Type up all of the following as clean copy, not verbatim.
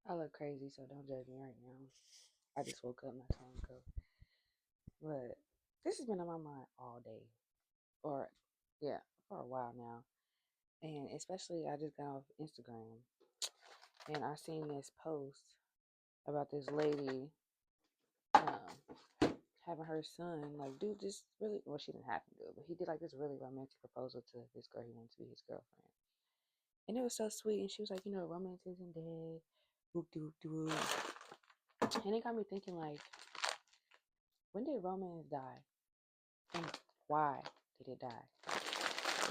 I look crazy, so don't judge me right now. I just woke up not too long ago. But this has been on my mind all day. Or, yeah, for a while now. And especially, I just got off Instagram and I seen this post about this lady having her son, like, do this really, well, she didn't have to do it, but he did like this really romantic proposal to this girl he wanted to be his girlfriend. And it was so sweet. And she was like, romance isn't dead. Whoop de whoop de whoop. And it got me thinking, like, when did romance die? And why did it die?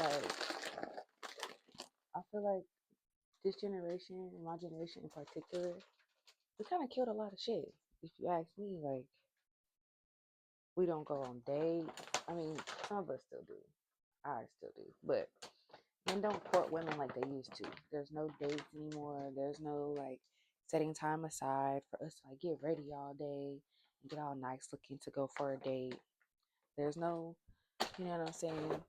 Like, I feel like this generation, my generation in particular, we kind of killed a lot of shit. If you ask me, like, we don't go on dates. I mean, some of us still do. I still do. But men don't court women like they used to. There's no dates anymore. There's no, like, setting time aside for us to, like, get ready all day and get all nice looking to go for a date. There's no, you know what I'm saying,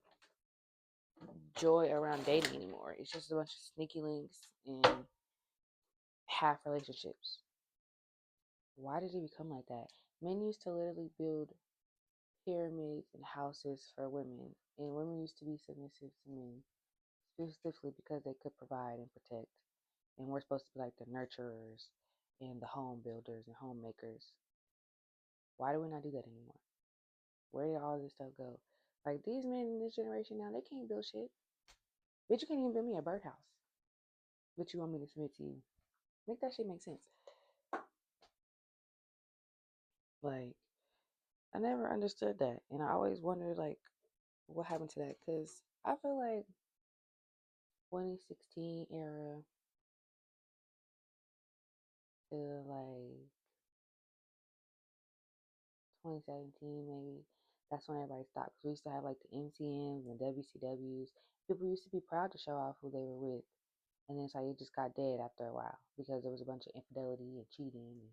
joy around dating anymore. It's just a bunch of sneaky links and half relationships. Why did it become like that? Men used to literally build pyramids and houses for women, and women used to be submissive to men, specifically because they could provide and protect. And we're supposed to be like the nurturers and the home builders and homemakers. Why do we not do that anymore? Where did all this stuff go? Like, these men in this generation now, they can't build shit. Bitch, you can't even build me a birdhouse. But you want me to submit to you. Make that shit make sense. Like, I never understood that. And I always wondered, like, what happened to that? Because I feel like 2016 era to like 2017 maybe, that's when everybody stopped. Because we used to have like the MCMs and WCWs. People used to be proud to show off who they were with. And then it's like it just got dead after a while because there was a bunch of infidelity and cheating and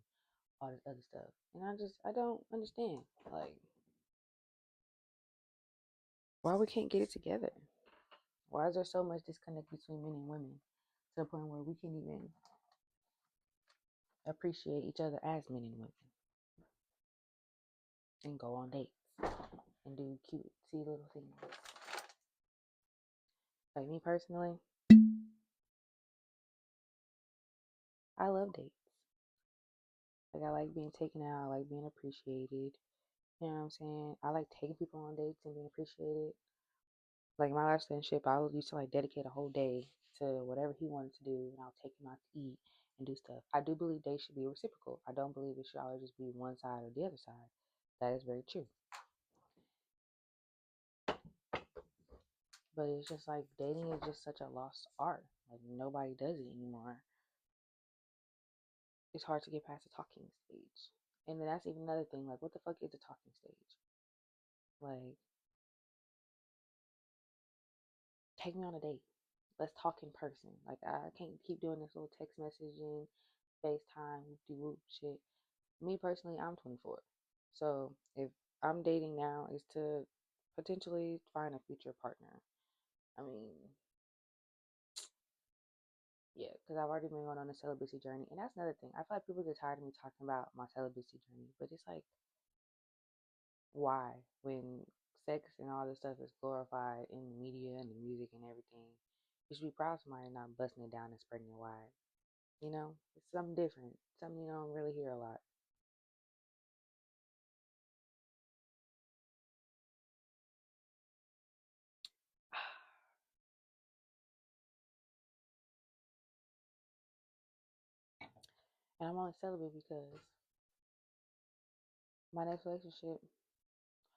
all this other stuff. And I don't understand. Like, why we can't get it together? Why is there so much disconnect between men and women to the point where we can't even appreciate each other as men and women and go on dates and do cute, see little things? Like, me personally, I love dates. Like, I like being taken out, I like being appreciated. You know what I'm saying? I like taking people on dates and being appreciated. Like, my last relationship, I used to like dedicate a whole day to whatever he wanted to do, and I'll take him out to eat and do stuff. I do believe dates should be reciprocal. I don't believe it should always just be one side or the other side. That is very true. But it's just like dating is just such a lost art. Like, nobody does it anymore. It's hard to get past the talking stage. And then that's even another thing. Like, what the fuck is the talking stage? Like, take me on a date. Let's talk in person. Like, I can't keep doing this little text messaging, FaceTime, do whoop shit. Me personally, I'm 24. So if I'm dating now, is to potentially find a future partner. I mean, yeah, because I've already been going on a celibacy journey. And that's another thing. I feel like people get tired of me talking about my celibacy journey. But it's like, why? When sex and all this stuff is glorified in the media and the music and everything, you should be proud of somebody not busting it down and spreading it wide. It's something different. Something you don't really hear a lot. And I'm only celibate because my next relationship,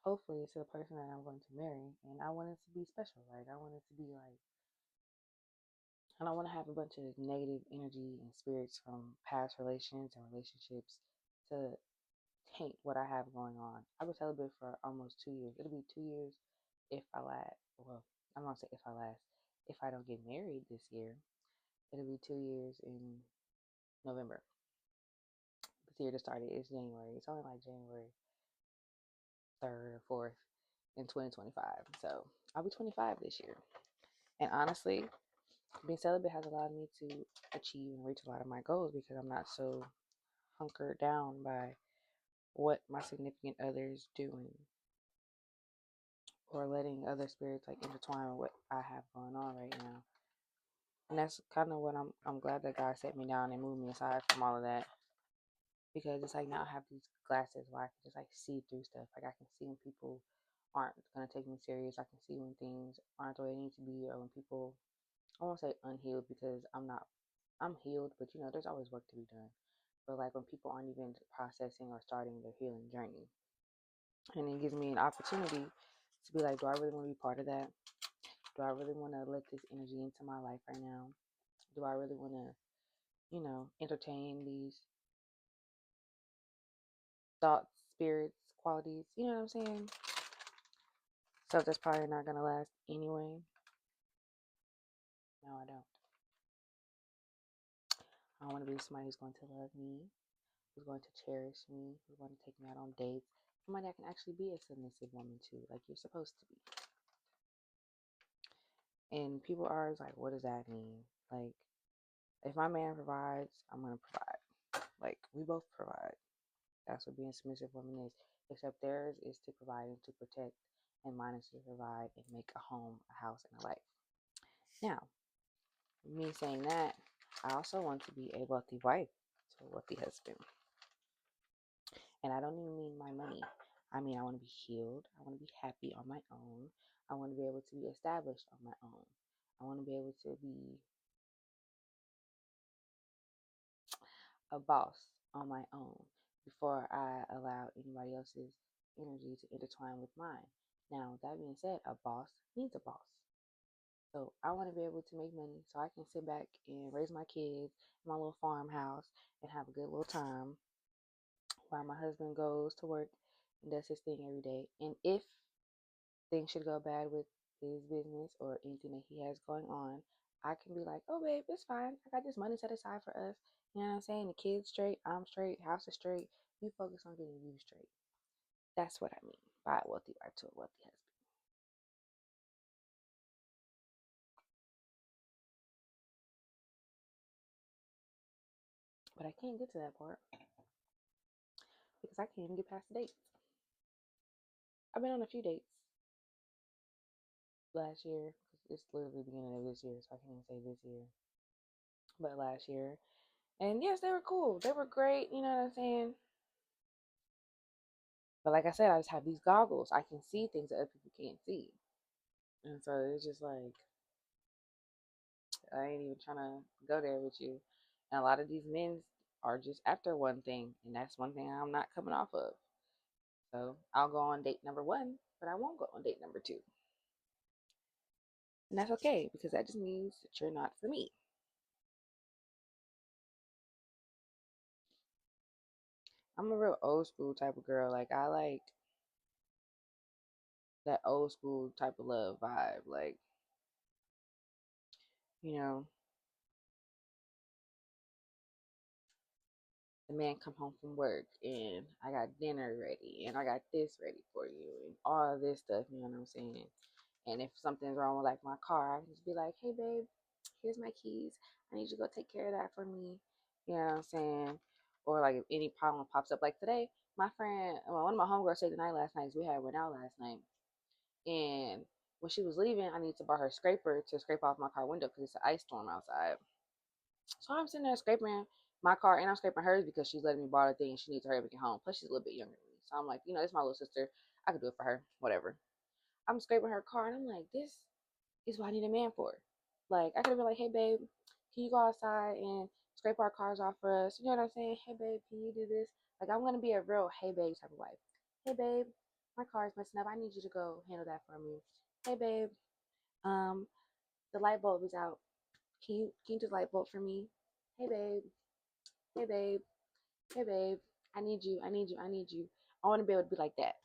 hopefully, is to the person that I'm going to marry. And I want it to be special. Like, I want it to be like, I don't want to have a bunch of negative energy and spirits from past relations and relationships to taint what I have going on. I've been celibate for almost 2 years. It'll be 2 years if I last. Well, I'm gonna say if I last. If I don't get married this year, it'll be 2 years in November. This year just started. It's January. It's only like January 3rd or 4th in 2025. So I'll be 25 this year. And honestly, being celibate has allowed me to achieve and reach a lot of my goals because I'm not so hunkered down by what my significant other is doing or letting other spirits like intertwine with what I have going on right now. And that's kind of what I'm glad that God set me down and moved me aside from all of that, because it's like now I have these glasses where I can just like see through stuff. Like I can see when people aren't gonna take me serious. I can see when things aren't the way they need to be, or when people, I won't say unhealed because I'm healed, but you know there's always work to be done. But like when people aren't even processing or starting their healing journey, and it gives me an opportunity to be like, do I really want to be part of that? Do I really want to let this energy into my life right now? Do I really want to, entertain these thoughts, spirits, qualities? You know what I'm saying? So that's probably not gonna last anyway. No, I don't. I want to be somebody who's going to love me, who's going to cherish me, who's going to take me out on dates. Somebody that can actually be a submissive woman too, like you're supposed to be. And people are always like, what does that mean? Like, if my man provides, I'm gonna provide. Like, we both provide. That's what being a submissive woman is. Except theirs is to provide and to protect, and mine is to provide and make a home, a house, and a life. Now, me saying that, I also want to be a wealthy wife to a wealthy husband. And I don't even mean my money. I mean, I want to be healed. I want to be happy on my own. I want to be able to be established on my own. I want to be able to be a boss on my own before I allow anybody else's energy to intertwine with mine. Now, with that being said, a boss needs a boss. So I want to be able to make money so I can sit back and raise my kids in my little farmhouse and have a good little time while my husband goes to work and does his thing every day. And if things should go bad with his business or anything that he has going on, I can be like, oh, babe, it's fine. I got this money set aside for us. You know what I'm saying? The kids straight, I'm straight, house is straight. You focus on getting you straight. That's what I mean by a wealthy wife to a wealthy husband. But I can't get to that part because I can't even get past the dates. I've been on a few dates last year. It's literally the beginning of this year, so I can't even say this year. But last year. And yes, they were cool. They were great. You know what I'm saying? But like I said, I just have these goggles. I can see things that other people can't see. And so it's just like, I ain't even trying to go there with you. And a lot of these men are just after one thing. And that's one thing I'm not coming off of. So I'll go on date number one, but I won't go on date number two. And that's okay because that just means that you're not for me. I'm a real old school type of girl. Like, I like that old school type of love vibe. Like, you know, the man come home from work and I got dinner ready and I got this ready for you and all of this stuff, you know what I'm saying? And if something's wrong with like my car, I can just be like, hey babe, here's my keys. I need you to go take care of that for me. You know what I'm saying? Or like if any problem pops up, like today, my friend, well, one of my homegirls stayed the night last night. So we had went out last night, and when she was leaving, I needed to borrow her scraper to scrape off my car window because it's an ice storm outside. So I'm sitting there scraping my car and I'm scraping hers because she's letting me borrow the thing and she needs to hurry up and get home. Plus, she's a little bit younger than me. So I'm like, it's my little sister. I could do it for her. Whatever. I'm scraping her car and I'm like, this is what I need a man for. Like, I could have been like, hey, babe, can you go outside and scrape our cars off for us? You know what I'm saying? Hey, babe, can you do this? Like, I'm going to be a real hey, babe type of wife. Hey, babe, my car is messing up. I need you to go handle that for me. Hey, babe, um, the light bulb is out. Can you do the light bulb for me? Hey, babe. Hey, babe. Hey, babe. I need you. I need you. I need you. I want to be able to be like that.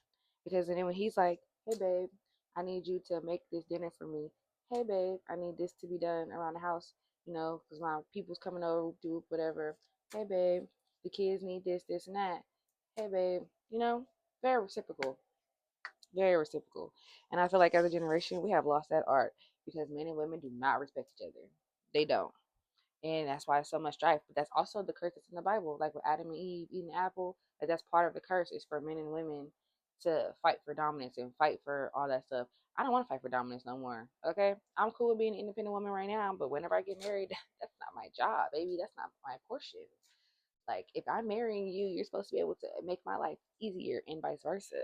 Because then when he's like, hey, babe, I need you to make this dinner for me. Hey, babe, I need this to be done around the house, because my people's coming over, do whatever. Hey, babe, the kids need this, this, and that. Hey, babe, very reciprocal. Very reciprocal. And I feel like as a generation, we have lost that art because men and women do not respect each other. They don't. And that's why it's so much strife. But that's also the curse that's in the Bible. Like with Adam and Eve eating the apple, like that's part of the curse is for men and women to fight for dominance and fight for all that stuff. I don't want to fight for dominance no more. Okay, I'm cool with being an independent woman right now, but whenever I get married, that's not my job, baby. That's not my portion. Like if I'm marrying you, you're supposed to be able to make my life easier and vice versa.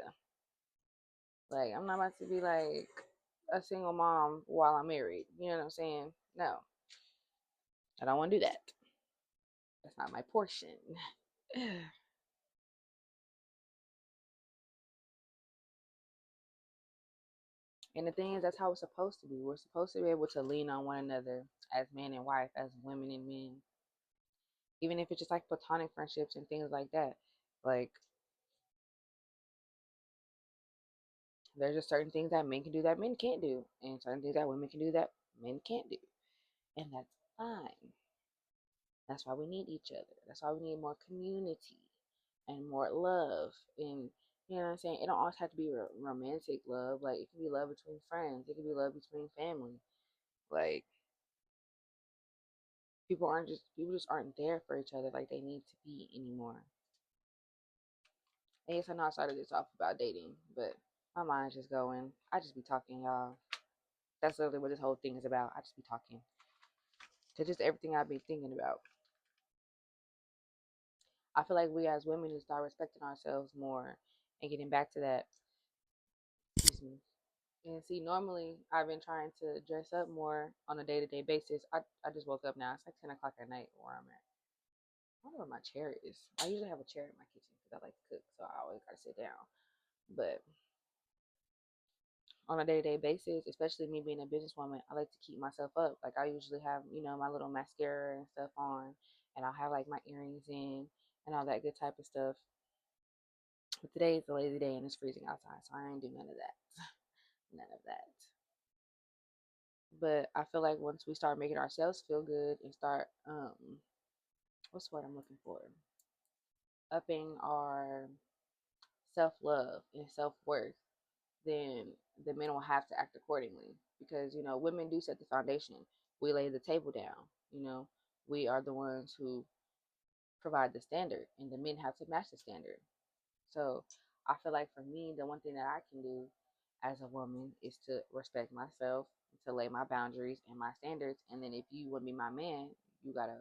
Like I'm not about to be like a single mom while I'm married. You know what I'm saying? No, I don't want to do that. That's not my portion. And the thing is, that's how it's supposed to be. We're supposed to be able to lean on one another as man and wife, as women and men, even if it's just like platonic friendships and things like that. Like, there's just certain things that men can do that men can't do, and certain things that women can do that men can't do. And that's fine. That's why we need each other. That's why we need more community and more love. And you know what I'm saying? It don't always have to be romantic love. Like, it can be love between friends, it can be love between family. Like, people just aren't there for each other like they need to be anymore. I guess I know I started this off about dating, but my mind's just going. I just be talking, y'all. That's literally what this whole thing is about. I just be talking. To just everything I've been thinking about. I feel like we as women need to start respecting ourselves more and getting back to that. Excuse me. And see, normally I've been trying to dress up more on a day to day basis. I just woke up now. It's like 10 o'clock at night where I'm at. I don't know where my chair is. I usually have a chair in my kitchen because I like to cook, so I always gotta sit down. But on a day to day basis, especially me being a businesswoman, I like to keep myself up. Like I usually have, my little mascara and stuff on, and I'll have like my earrings in and all that good type of stuff. But today is a lazy day and it's freezing outside, so I ain't do none of that. None of that. But I feel like once we start making ourselves feel good and start, what's what I'm looking for? Upping our self love and self worth, then the men will have to act accordingly. Because, women do set the foundation. We lay the table down, you know. We are the ones who provide the standard, and the men have to match the standard. So I feel like for me, the one thing that I can do as a woman is to respect myself, to lay my boundaries and my standards. And then if you want to be my man, you gotta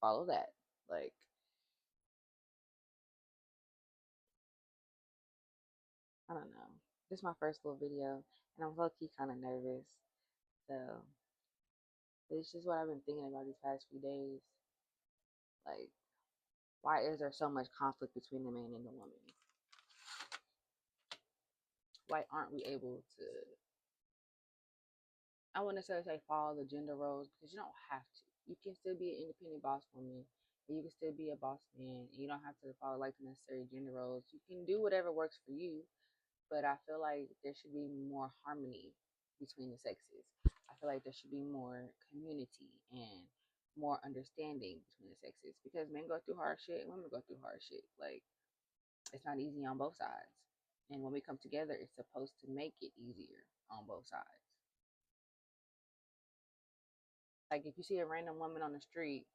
follow that. Like, I don't know. This is my first little video, and I'm low key kind of nervous. So it's just what I've been thinking about these past few days. Like, why is there so much conflict between the man and the woman? Why aren't we able to? I wouldn't necessarily say follow the gender roles because you don't have to. You can still be an independent boss woman, and you can still be a boss man. And you don't have to follow like the necessary gender roles. You can do whatever works for you, but I feel like there should be more harmony between the sexes. I feel like there should be more community and more understanding between the sexes because men go through hard shit and women go through hard shit. Like, it's not easy on both sides. And when we come together, it's supposed to make it easier on both sides. Like, if you see a random woman on the street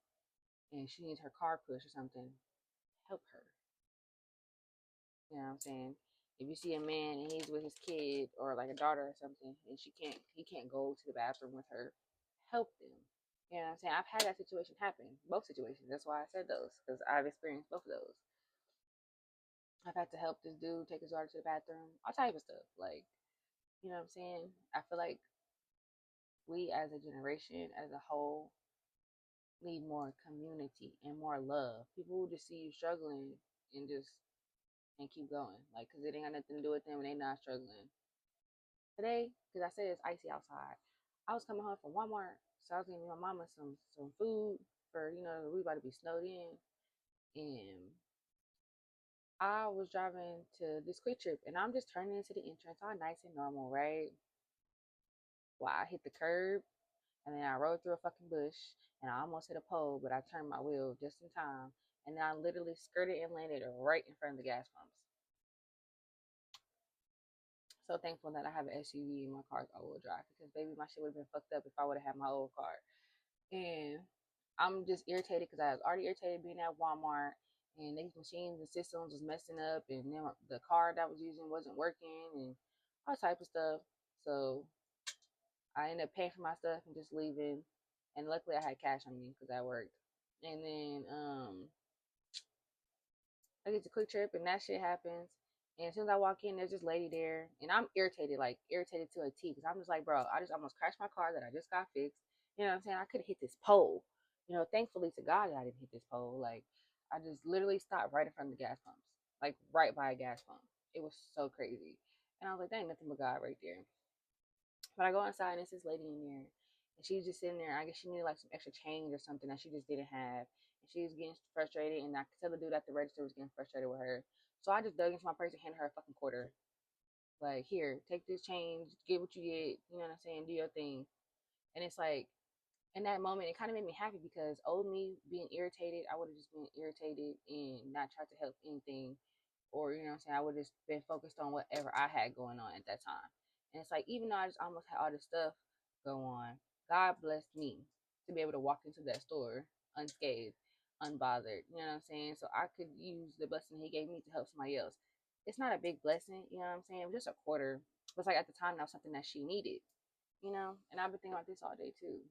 and she needs her car pushed or something, help her. You know what I'm saying? If you see a man and he's with his kid or like a daughter or something and he can't go to the bathroom with her, help them. You know what I'm saying? I've had that situation happen, both situations. That's why I said those, because I've experienced both of those. I've had to help this dude take his daughter to the bathroom, all type of stuff. Like, you know what I'm saying? I feel like we as a generation, as a whole, need more community and more love. People will just see you struggling and just and keep going, like, cause it ain't got nothing to do with them and they not struggling. Today, cause I said it's icy outside. I was coming home from Walmart, so I was giving my mama some food for we about to be snowed in, and I was driving to this quick trip, and I'm just turning into the entrance, all nice and normal, right? Well, I hit the curb, and then I rode through a fucking bush, and I almost hit a pole, but I turned my wheel just in time, and then I literally skirted and landed right in front of the gas pumps. So thankful that I have an SUV in my car's all-wheel drive because baby, my shit would have been fucked up if I would have had my old car. And I'm just irritated because I was already irritated being at Walmart, and these machines and systems was messing up, and then the card that I was using wasn't working, and all type of stuff. So I ended up paying for my stuff and just leaving. And luckily, I had cash on me because I worked. And then I get to Quick Trip, and that shit happens. And as soon as I walk in, there's this lady there, and I'm irritated, like irritated to a T, because I'm just like, bro, I just almost crashed my car that I just got fixed. You know what I'm saying? I could have hit this pole. You know, thankfully to God that I didn't hit this pole. Like, I just literally stopped right in front of the gas pumps, like right by a gas pump. It was so crazy, and I was like, that ain't nothing but God right there. But I go inside, and it's this lady in there, and she's just sitting there. I guess she needed like some extra change or something that she just didn't have. And she was getting frustrated, and I could tell the dude at the register was getting frustrated with her. So I just dug into my purse and handed her a fucking quarter. Like, here, take this change, get what you get, you know what I'm saying, do your thing. And it's like, in that moment, it kind of made me happy because old me being irritated, I would have just been irritated and not tried to help anything. Or, you know what I'm saying, I would have just been focused on whatever I had going on at that time. And it's like, even though I just almost had all this stuff go on, God blessed me to be able to walk into that store unscathed, unbothered. You know what I'm saying? So I could use the blessing He gave me to help somebody else. It's not a big blessing, you know what I'm saying? It was just a quarter. But it's like at the time, that was something that she needed, you know? And I've been thinking about this all day too.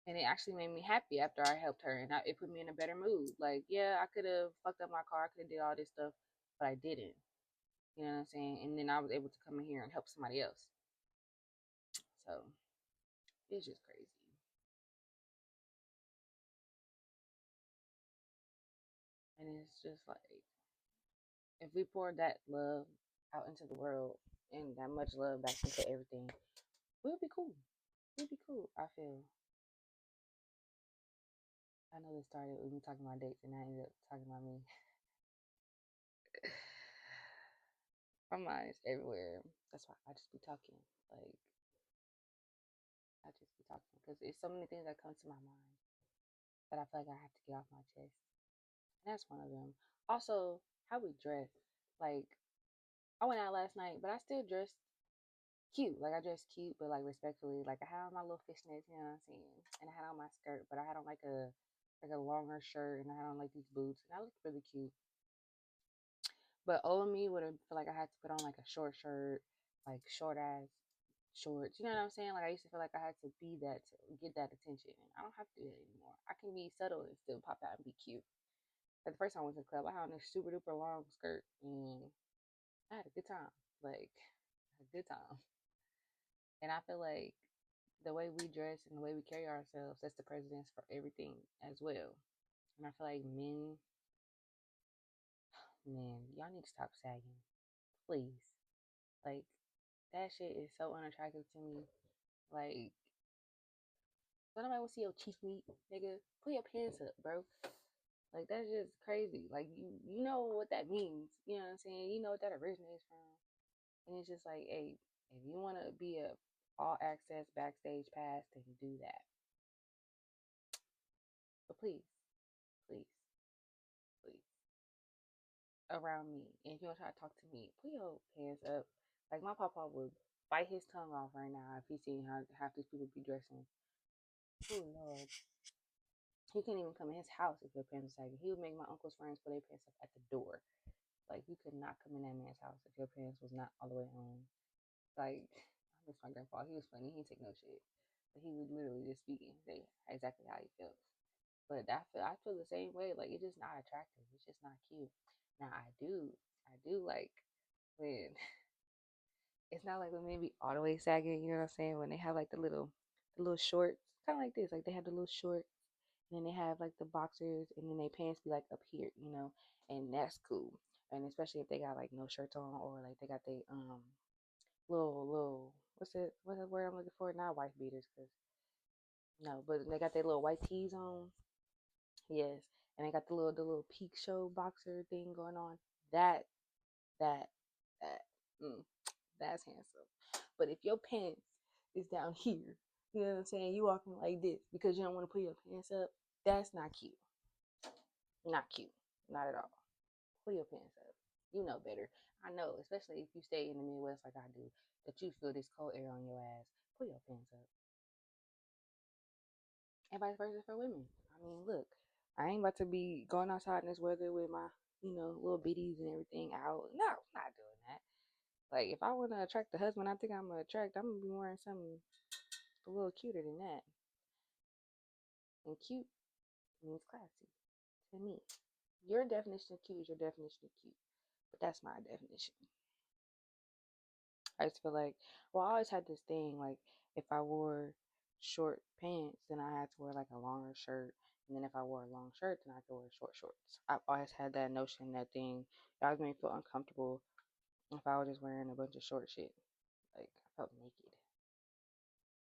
And it actually made me happy after I helped her, and it put me in a better mood. Like, yeah, I could have fucked up my car, I could have did all this stuff, but I didn't. You know what I'm saying? And then I was able to come in here and help somebody else. So it's just crazy. And it's just like, if we poured that love out into the world and that much love back into everything, we'll be cool. We'll be cool. I feel. I know this started with me talking about dates, and I ended up talking about me. My mind is everywhere. That's why I just be talking. Like, I just be talking because it's so many things that come to my mind that I feel like I have to get off my chest. And that's one of them. Also, how we dress. Like, I went out last night, but I still dressed cute. Like, I dressed cute, but like respectfully. Like, I had on my little fishnets, you know what I'm saying? And I had on my skirt, but I had on like a longer shirt, and I had on like these boots, and I looked really cute. But old me would have feel like I had to put on like a short shirt, like short ass shorts. You know what I'm saying? Like, I used to feel like I had to be that to get that attention. And I don't have to do that anymore. I can be subtle and still pop out and be cute. Like, the first time I went to the club, I had on this super duper long skirt, and I had a good time. Like, a good time. And I feel like the way we dress and the way we carry ourselves sets the precedence for everything as well. And I feel like men, man, y'all need to stop sagging, please. Like, that shit is so unattractive to me. Like, don't nobody want to see your cheek meat, nigga. Put your pants up, bro. Like, that's just crazy. Like, you know what that means. You know what I'm saying? You know what that originates from. And it's just like, hey, if you want to be a all access backstage pass, then do that. But please, please, please, around me. And if you want to try to talk to me, put your pants up. Like, my papa would bite his tongue off right now if he seen how half these people be dressing. Oh Lord. He couldn't even come in his house if your pants was sagging. He would make my uncle's friends put their pants up at the door. Like, you could not come in that man's house if your pants was not all the way on. Like, I miss my grandpa. He was funny. He didn't take no shit. But he would literally just speak and say exactly how he feels. But I feel the same way. Like, it's just not attractive. It's just not cute. Now I do like when it's not like when maybe all the way sagging. You know what I'm saying? When they have like the little shorts, kind of like this. Like, they have the little shorts, and then they have like the boxers, and then they pants be like up here. And that's cool. And especially if they got like no shirts on, or like they got they little what's the word I'm looking for? Not wife beaters, cause no, but they got their little white tees on. Yes, and they got the little peak show boxer thing going on. That that that mm, that's handsome. But if your pants is down here, you know what I'm saying? You walking like this because you don't want to put your pants up. That's not cute. Not cute. Not at all. Pull your pants up. You know better. I know, especially if you stay in the Midwest like I do, that you feel this cold air on your ass. Pull your pants up. and vice versa for women. I mean, look, I ain't about to be going outside in this weather with my, little bitties and everything out. No, not doing that. Like, if I want to attract the husband I think I'm going to attract, I'm going to be wearing something a little cuter than that. And cute means classy to me. Your definition of cute is your definition of cute, but that's my definition. I just feel like, well, I always had this thing like if I wore short pants, then I had to wear like a longer shirt, and then if I wore a long shirt, then I could wear short shorts. I've always had that notion, that thing. It always made me feel uncomfortable if I was just wearing a bunch of short shit. Like I felt naked.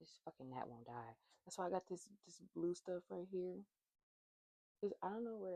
This fucking gnat won't die. That's why I got this blue stuff right here. I don't know where